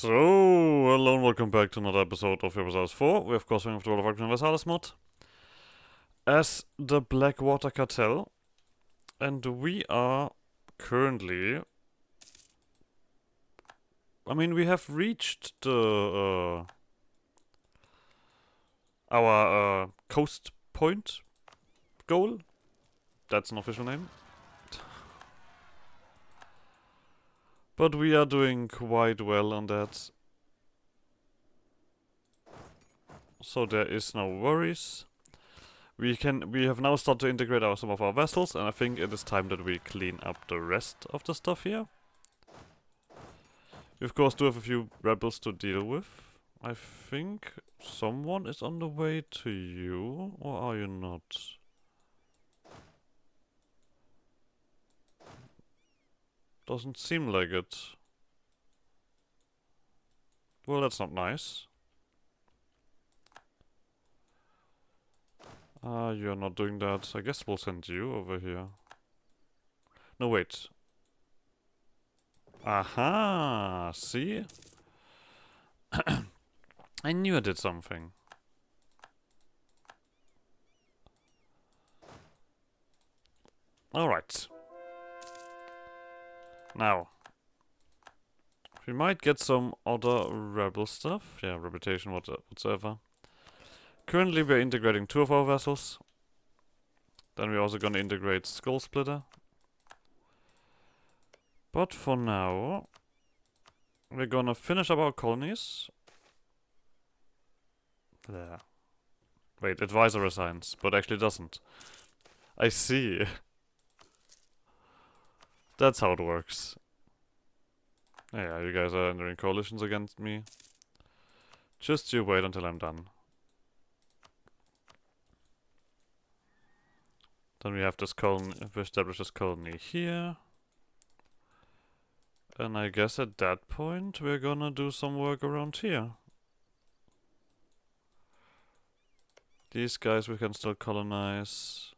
So, hello and welcome back to another episode of Universalis 4. We of course have the Warcraft Universalis mod as the Blackwater Cartel, and we are currently... we have reached the our coast point goal. That's an official name. But we are doing quite well on that. So there is no worries. We have now started to integrate some of our vessels, and I think it is time that we clean up the rest of the stuff here. We of course do have a few rebels to deal with. I think someone is on the way to you, or are you not? Doesn't seem like it. Well, that's not nice. You're not doing that. I guess we'll send you over here. No, wait. Aha! See? I knew I did something. Alright. Now. We might get some other rebel stuff. Yeah, reputation, whatsoever. Currently we're integrating 2 of our vessels. Then we're also gonna integrate Skull Splitter. But for now, we're gonna finish up our colonies. There. Wait, advisor assigns, but actually doesn't. I see. That's how it works. Yeah, you guys are entering coalitions against me. Just you wait until I'm done. Then we have this colony, we establish this colony here. And I guess at that point we're gonna do some work around here. These guys we can still colonize.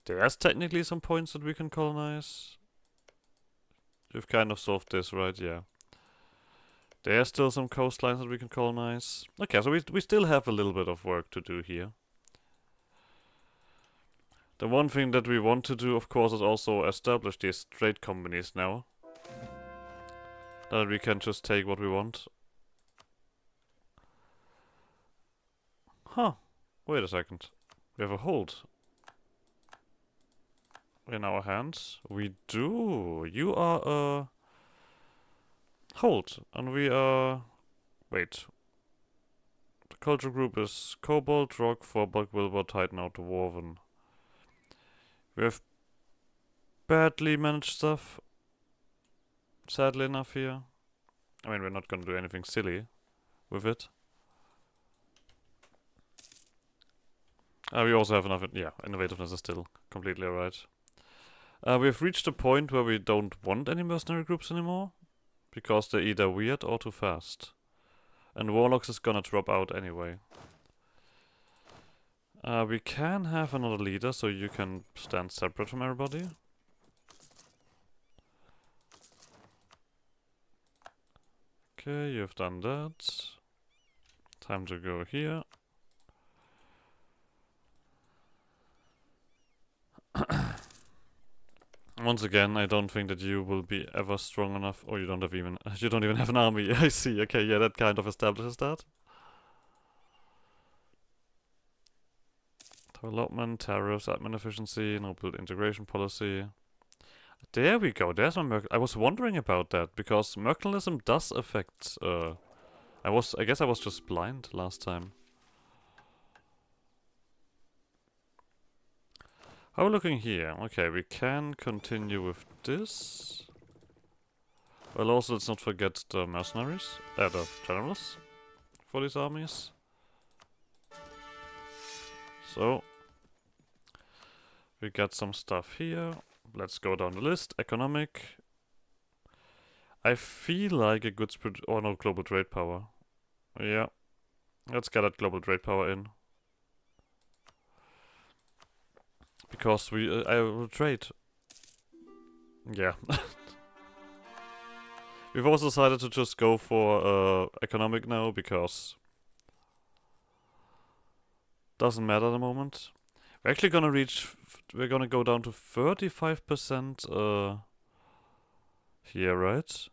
There's technically some points that we can colonize. We've kind of solved this, right? Yeah. There's still some coastlines that we can colonize. Okay, so we still have a little bit of work to do here. The one thing that we want to do, of course, is also establish these trade companies now. That we can just take what we want. Huh. Wait a second. We have a hold in our hands. We do. You are a hold. And we are... Wait. The culture group is Cobalt, Rock, Forbach, Wilbur, Titan, Out, Dwarven. We have badly managed stuff. Sadly enough here. I mean, we're not gonna do anything silly with it. We also have enough... Yeah, innovativeness is still completely alright. We've reached a point where we don't want any mercenary groups anymore. Because they're either weird or too fast. And Warlocks is gonna drop out anyway. We can have another leader, so you can stand separate from everybody. Okay, you've done that. Time to go here. Once again, I don't think that you will be ever strong enough, or you don't even have an army. I see. Okay, yeah, that kind of establishes that. Development, tariffs, admin efficiency, no build integration policy. There we go. There's my I was wondering about that because mercantilism does affect. I guess I was just blind last time. How are we looking here? Okay, we can continue with this. Well, also let's not forget the mercenaries, the generals for these armies. So, we got some stuff here. Let's go down the list. Economic. I feel like a good global trade power. Yeah. Let's get that global trade power in. Because I will trade. Yeah. We've also decided to just go for economic now because doesn't matter at the moment. We're actually gonna we're gonna go down to 35% here, right?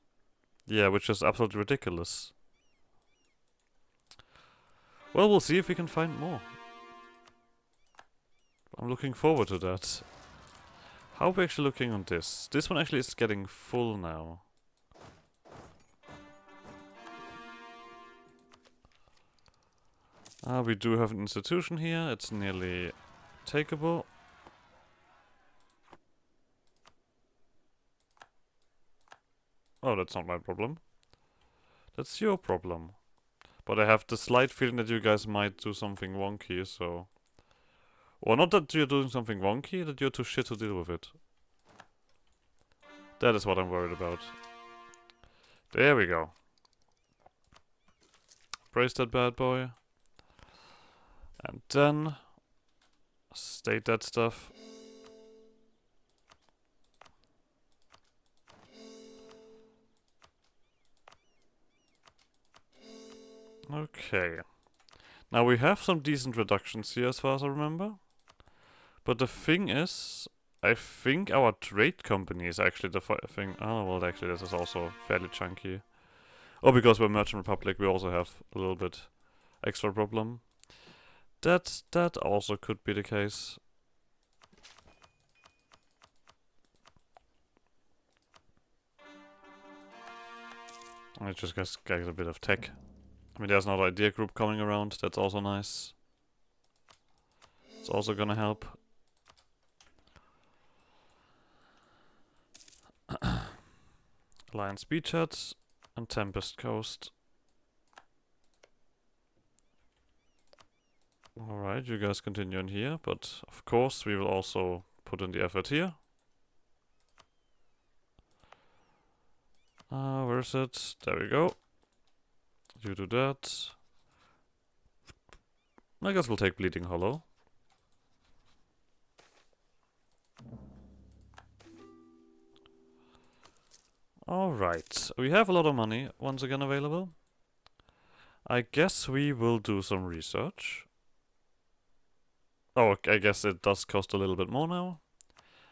Yeah, which is absolutely ridiculous. Well, we'll see if we can find more. I'm looking forward to that. How are we actually looking on this? This one actually is getting full now. We do have an institution here. It's nearly takeable. Oh, that's not my problem. That's your problem. But I have the slight feeling that you guys might do something wonky, so... Or not that you're doing something wonky, that you're too shit to deal with it. That is what I'm worried about. There we go. Brace that bad boy. And then... state that stuff. Okay. Now we have some decent reductions here as far as I remember. But the thing is, I think our trade company is actually the thing. Oh, well, actually, this is also fairly chunky. Oh, because we're Merchant Republic, we also have a little bit extra problem. That also could be the case. I just get a bit of tech. I mean, there's another idea group coming around. That's also nice. It's also gonna help. Alliance Beachhead and Tempest Coast. Alright, you guys continue in here, but of course we will also put in the effort here. Where is it? There we go. You do that. I guess we'll take Bleeding Hollow. Alright, we have a lot of money once again available. I guess we will do some research. Oh, I guess it does cost a little bit more now.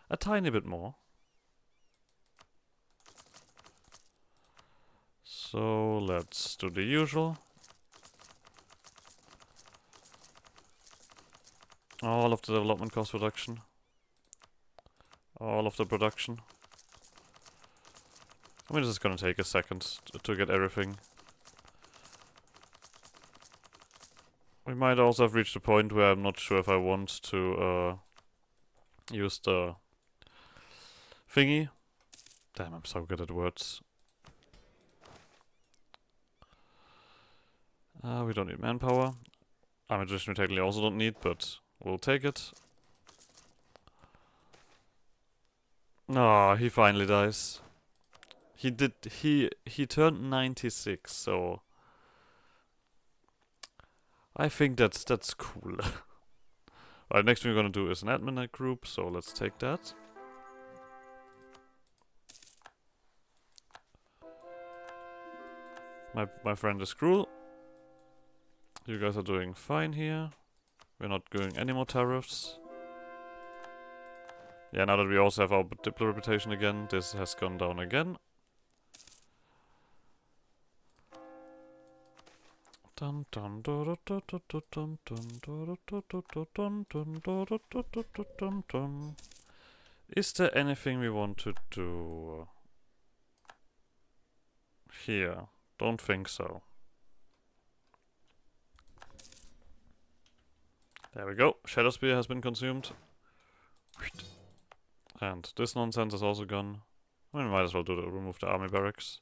A tiny bit more. So let's do the usual. All of the development cost reduction. All of the production. I mean, this is gonna take a second to get everything. We might also have reached a point where I'm not sure if I want to use the thingy. Damn, I'm so good at words. We don't need manpower. Ammunition we technically also don't need, but we'll take it. Ah, he finally dies. He turned 96, so I think that's cool. Alright, next thing we're gonna do is an admin group, so let's take that. My friend is cruel. You guys are doing fine here. We're not doing any more tariffs. Yeah, now that we also have our diplomatic reputation again, this has gone down again. Dun dun dun dun dun dun dun dun dun dun. Is there anything we want to do here? Don't think so. There we go. Shadow Spear has been consumed. And this nonsense is also gone. I mean, we might as well remove the army barracks.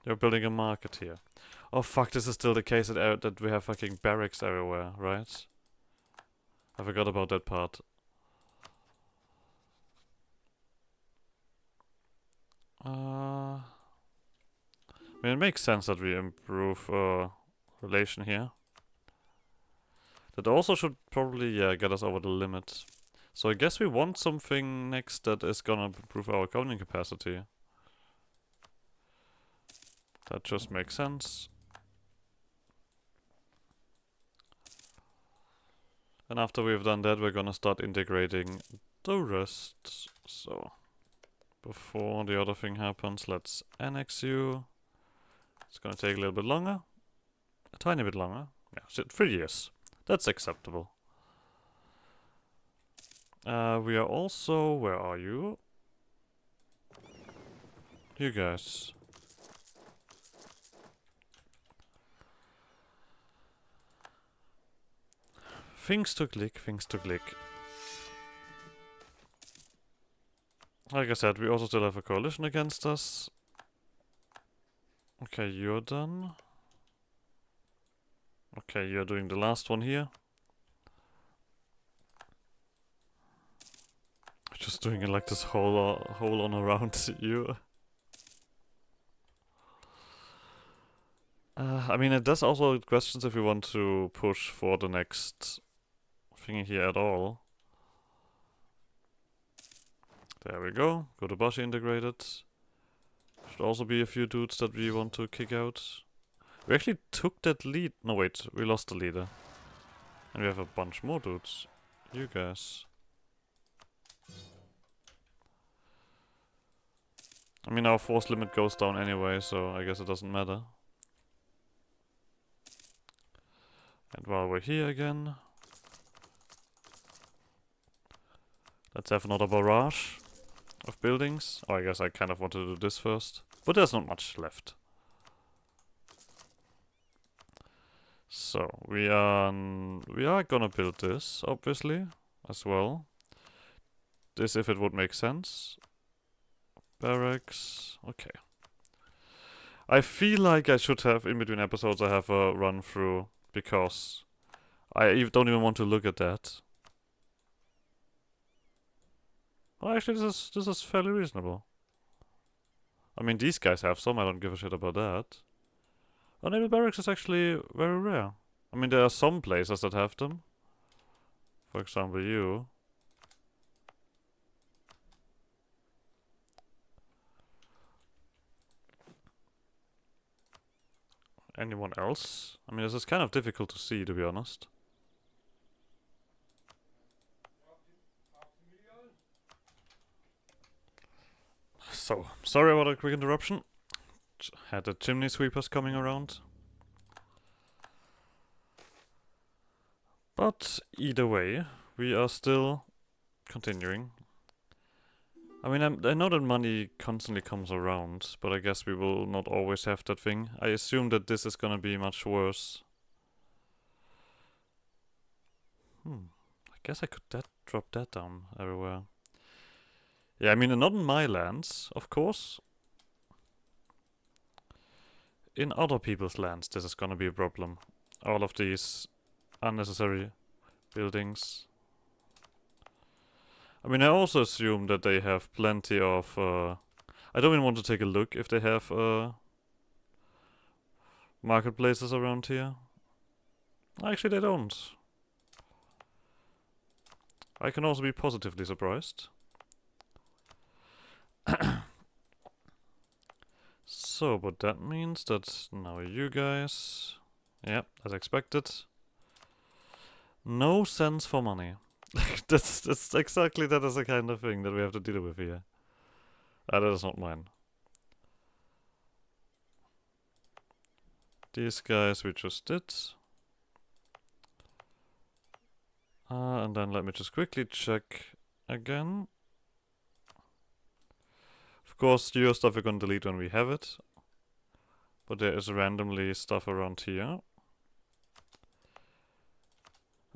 You're building a market here. Oh fuck, this is still the case that we have fucking barracks everywhere, right? I forgot about that part. I mean, it makes sense that we improve relation here. That also should probably, yeah, get us over the limit. So I guess we want something next that is gonna improve our coding capacity. That just makes sense. And after we've done that, we're gonna start integrating the rest. So, before the other thing happens, let's annex you. It's gonna take a little bit longer. A tiny bit longer. Yeah, 3 years. That's acceptable. We are also... Where are you? You guys. Things to click, things to click. Like I said, we also still have a coalition against us. Okay, you're done. Okay, you're doing the last one here. Just doing it like this whole on around you. I mean, it does also questions if we want to push for the next thingy here at all. There we go. Go to Bashi integrated. Should also be a few dudes that we want to kick out. We actually took that lead. No, wait. We lost the leader. And we have a bunch more dudes. You guys. I mean, our force limit goes down anyway, so I guess it doesn't matter. And while we're here again, let's have another barrage of buildings. Oh, I guess I kind of want to do this first. But there's not much left. So, we are gonna build this, obviously, as well. This if it would make sense. Barracks. Okay. I feel like I should have, in between episodes, I have a run through, because I don't even want to look at that. Well, actually, this is fairly reasonable. I mean, these guys have some, I don't give a shit about that. Unable barracks is actually very rare. I mean, there are some places that have them. For example, you. Anyone else? I mean, this is kind of difficult to see, to be honest. So, sorry about a quick interruption. Had the chimney sweepers coming around. But either way, we are still continuing. I mean, I know that money constantly comes around, but I guess we will not always have that thing. I assume that this is gonna be much worse. I guess I could drop that down everywhere. Yeah, I mean, not in my lands, of course. In other people's lands, this is gonna be a problem. All of these unnecessary buildings. I mean, I also assume that they have plenty of... I don't even want to take a look if they have marketplaces around here. Actually, they don't. I can also be positively surprised. So, but that means that now you guys... Yep, as expected. No sense for money. that's exactly that is the kind of thing that we have to deal with here. That is not mine. These guys we just did. And then let me just quickly check again. Of course, your stuff we're gonna delete when we have it. But there is randomly stuff around here.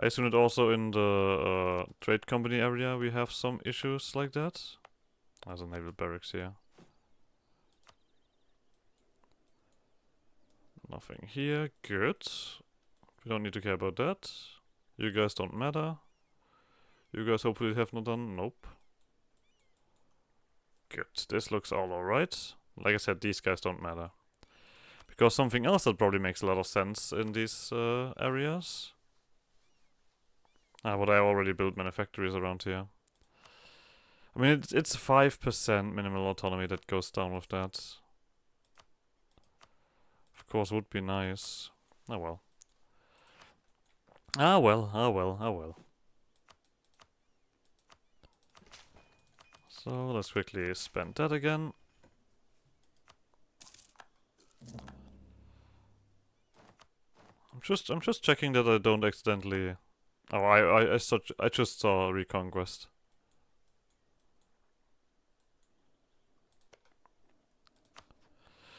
I assume that also in the trade company area we have some issues like that. There's a naval barracks here. Nothing here. Good. We don't need to care about that. You guys don't matter. You guys hopefully have not done. Nope. Good. This looks all alright. Like I said, these guys don't matter. Because something else that probably makes a lot of sense in these areas Ah, but I already built manufactories around here. I mean, it's 5% minimal autonomy that goes down with that. Of course, would be nice. Oh well. Ah well, ah well, ah well. So let's quickly spend that again. I'm just checking that I don't accidentally. Oh, I just saw Reconquest.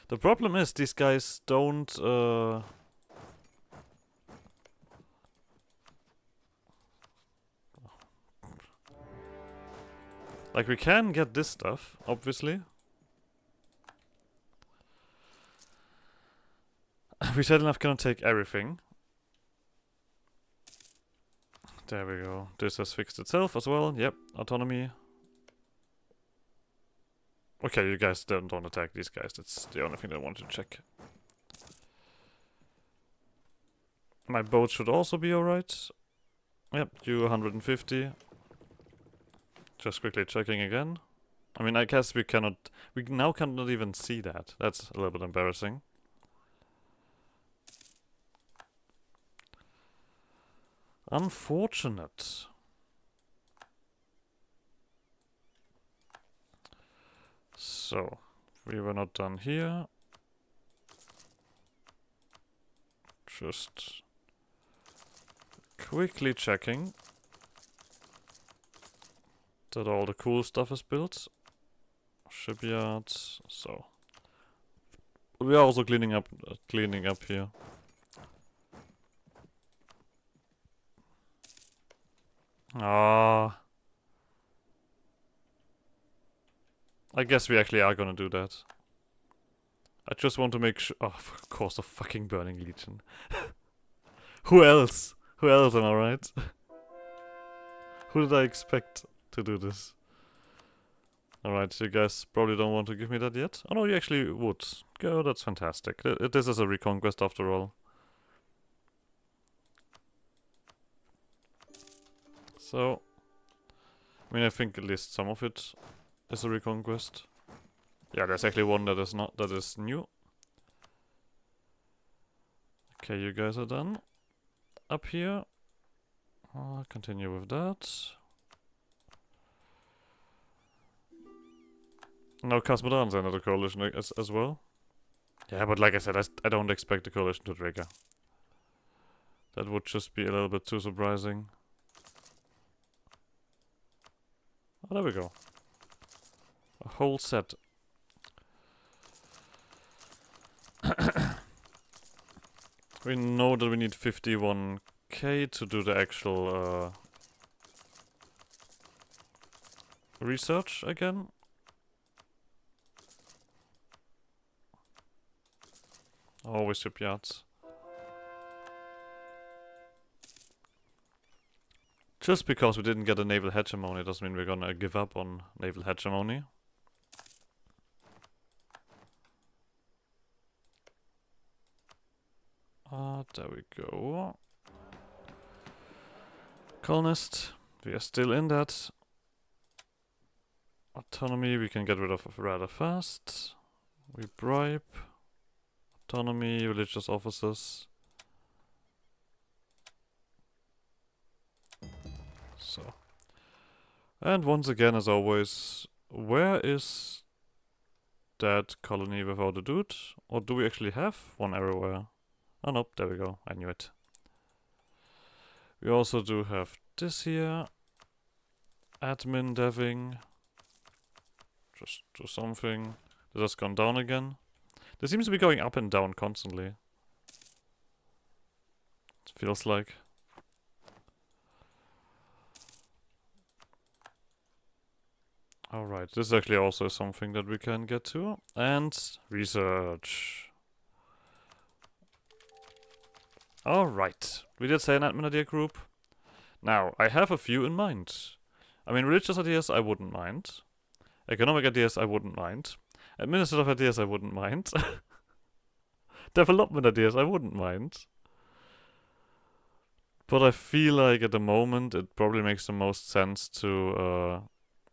The problem is these guys don't. Like we can get this stuff, obviously. We said enough cannot take everything. There we go. This has fixed itself as well. Yep, autonomy. Okay, you guys don't attack these guys. That's the only thing I wanted to check. My boat should also be alright. Yep, you 150. Just quickly checking again. I mean, I guess we now cannot even see that. That's a little bit embarrassing. Unfortunate. So, we were not done here. Just quickly checking that all the cool stuff is built. Shipyards. So, we are also cleaning up here. Ah. I guess we actually are gonna do that. I just want to make sure. Oh, of course, the fucking Burning Legion. Who else? Who else, am I right? Who did I expect to do this? Alright, you guys probably don't want to give me that yet. Oh no, you actually would. Go, that's fantastic. This is a reconquest after all. So, I mean, I think at least some of it is a reconquest. Yeah, there's actually one that is not, that is new. Okay, you guys are done. Up here. Continue with that. Now Cosmodans enter the coalition as well. Yeah, but like I said, I don't expect the coalition to trigger. That would just be a little bit too surprising. Oh, there we go. A whole set. We know that we need 51k to do the actual research again. Always shipyards. Just because we didn't get a naval hegemony doesn't mean we're gonna give up on naval hegemony. There we go. Colonist, we are still in that. Autonomy we can get rid of rather fast. We bribe. Autonomy, religious officers. So. And once again, as always, where is that colony without a dude? Or do we actually have one everywhere? Oh nope, there we go, I knew it. We also do have this here. Admin deving. Just do something. This has gone down again. This seems to be going up and down constantly. It feels like. Alright, this is actually also something that we can get to. And research. Alright, we did say an admin idea group. Now, I have a few in mind. I mean, religious ideas I wouldn't mind. Economic ideas I wouldn't mind. Administrative ideas I wouldn't mind. Development ideas I wouldn't mind. But I feel like at the moment it probably makes the most sense to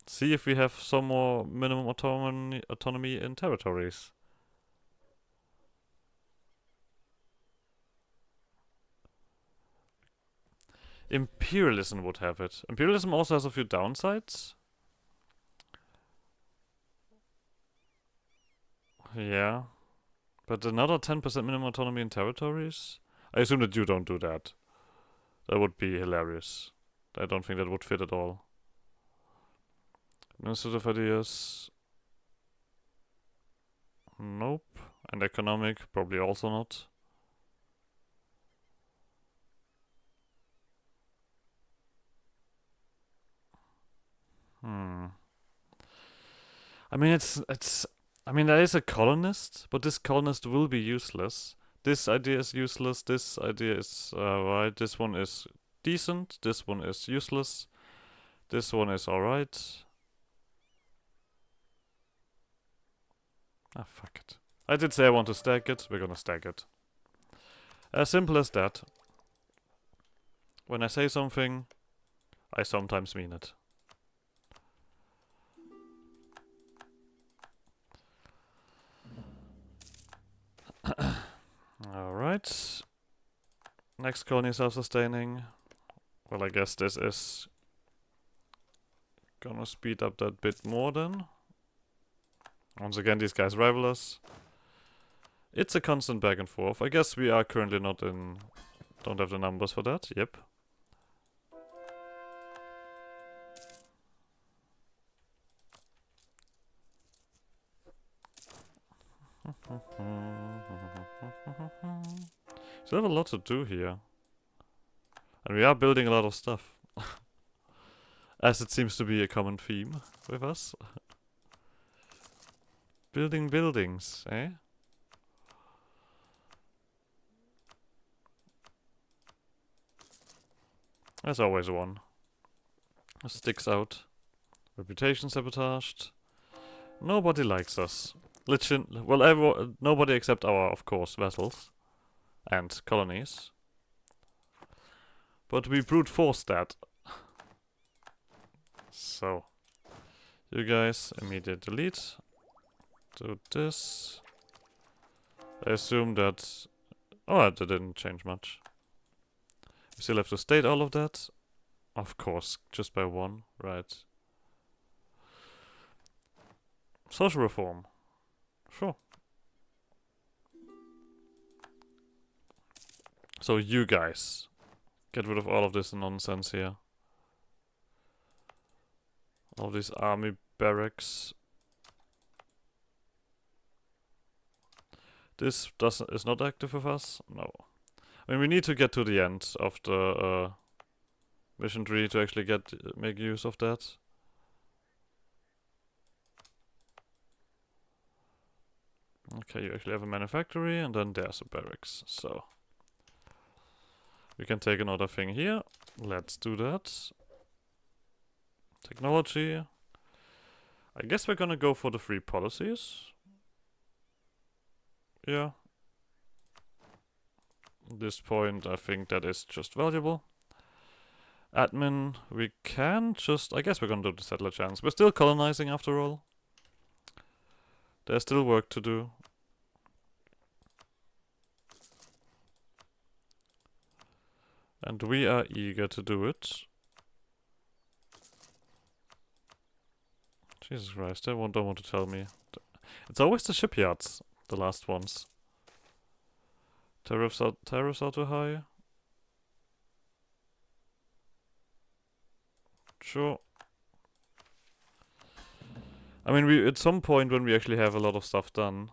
see if we have some more minimum autonomy in territories. Imperialism would have it. Imperialism also has a few downsides. Yeah. But another 10% minimum autonomy in territories? I assume that you don't do that. That would be hilarious. I don't think that would fit at all. Administrative ideas. Nope. And economic, probably also not. Hmm. I mean, I mean, there is a colonist, but this colonist will be useless. This idea is useless. This idea is right. This one is decent. This one is useless. This one is alright. Ah, fuck it. I did say I want to stack it. We're gonna stack it. As simple as that. When I say something, I sometimes mean it. Alright. Next colony is self-sustaining. Well, I guess this is gonna speed up that bit more then. Once again, these guys rival us. It's a constant back and forth. I guess we are currently not in... Don't have the numbers for that. Yep. So we have a lot to do here. And we are building a lot of stuff. As it seems to be a common theme with us. Building buildings, eh? There's always one. Sticks out. Reputation sabotaged. Nobody likes us. Well, nobody except our, of course, vessels. And colonies. But we brute force that. So. You guys, immediate delete. Do this. I assume that... Oh, that didn't change much. We still have to state all of that. Of course, just by one, right. Social reform. Sure. So you guys, get rid of all of this nonsense here. All these army barracks. This is not active with us? No. I mean, we need to get to the end of the mission tree to actually make use of that. Okay, you actually have a manufactory, and then there's a barracks, so... We can take another thing here. Let's do that. Technology. I guess we're gonna go for the free policies. Yeah. At this point, I think that is just valuable. Admin, we can just... I guess we're gonna do the settler chance. We're still colonizing after all. There's still work to do. And we are eager to do it. Jesus Christ, they don't want to tell me. It's always the shipyards, the last ones. Tariffs are too high. Sure. I mean, we at some point when we actually have a lot of stuff done,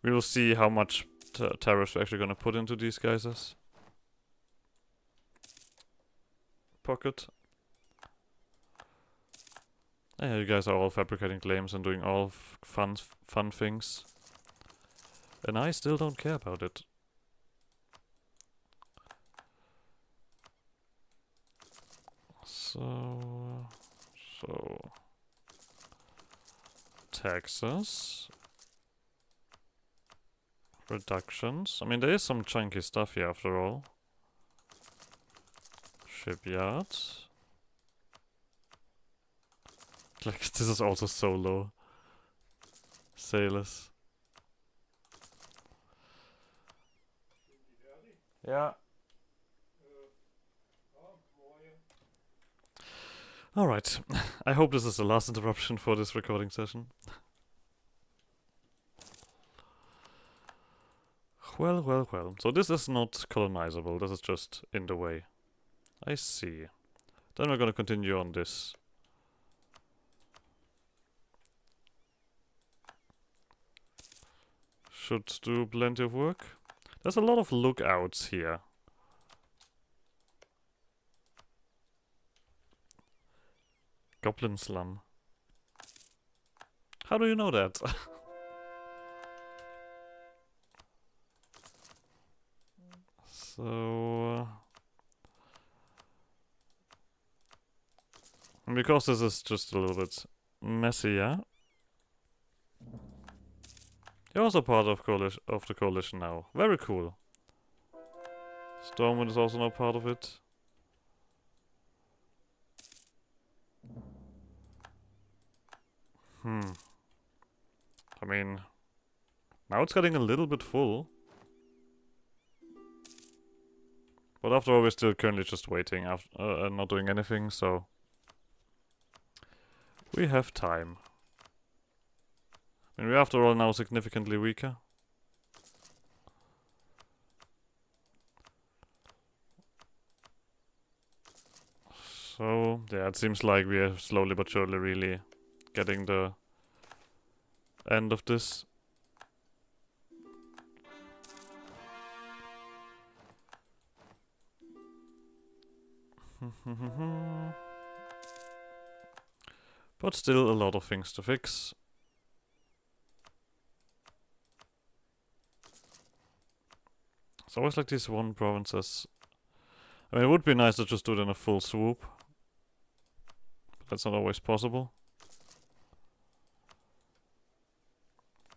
we will see how much tariffs we're actually gonna put into these guys' pocket. Yeah, you guys are all fabricating claims and doing all fun things. And I still don't care about it. So... Taxes. Reductions. I mean, there is some chunky stuff here after all. Shipyard. Like, this is also so low. Sailors. Yeah. Alright. I hope this is the last interruption for this recording session. Well, well, well. So this is not colonizable. This is just in the way. I see. Then we're gonna continue on this. Should do plenty of work. There's a lot of lookouts here. Goblin slum. How do you know that? So... because this is just a little bit messy, yeah? You're also part of the coalition now. Very cool. Stormwind is also now part of it. I mean, now it's getting a little bit full. But after all, we're still currently just waiting and not doing anything, so... we have time. I mean, we're after all now significantly weaker. So, yeah, it seems like we are slowly but surely really getting the end of this. But still a lot of things to fix. It's always like these one provinces. I mean, it would be nice to just do it in a full swoop. But that's not always possible.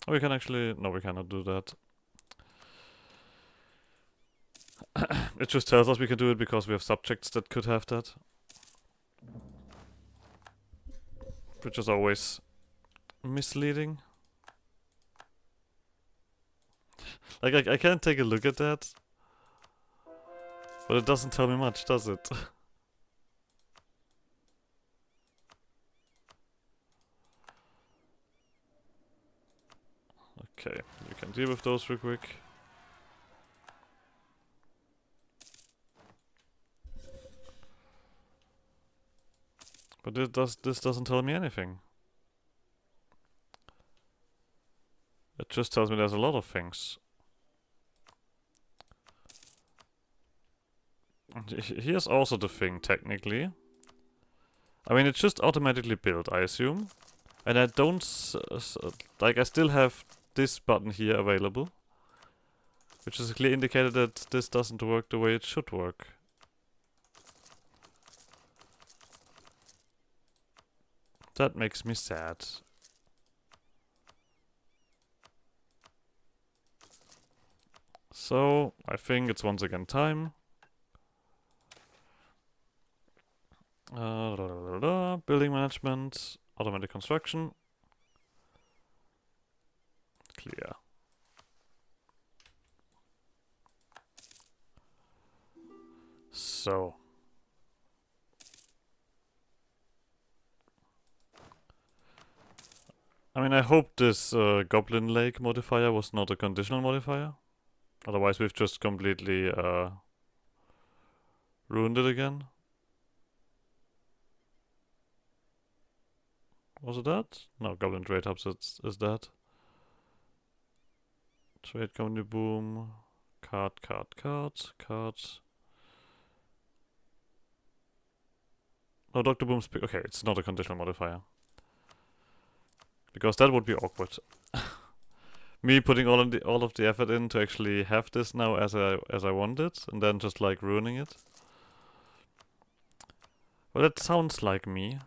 Oh, we can actually... no, we cannot do that. It just tells us we can do it because we have subjects that could have that. Which is always misleading. Like, I can't take a look at that. But it doesn't tell me much, does it? Okay, you can deal with those real quick. But this doesn't tell me anything. It just tells me there's a lot of things. Here's also the thing, technically. I mean, it's just automatically built, I assume. And I don't... like, I still have this button here available. Which is a clear indicator that this doesn't work the way it should work. That makes me sad. So, I think it's once again time. Building management, automatic construction. Clear. So. I mean, I hope this Goblin Lake modifier was not a conditional modifier. Otherwise we've just completely ruined it again. Was it that? No, Goblin Trade Hubs is that. Trade Company Boom. Card. No, Dr. Boom's... okay, it's not a conditional modifier. Because that would be awkward. Me putting all of the effort in to actually have this now as I want it, and then just like ruining it. Well, that sounds like me.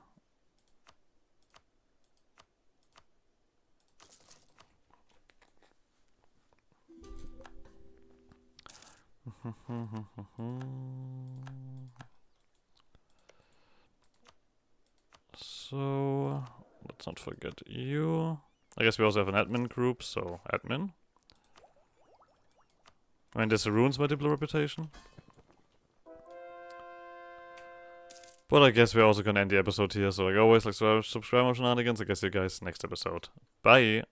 So, let's not forget you. I guess we also have an admin group, so admin. I mean, this ruins my Diplo reputation. But I guess we're also gonna end the episode here, so like always, like subscribe more shenanigans. I guess see you guys next episode. Bye!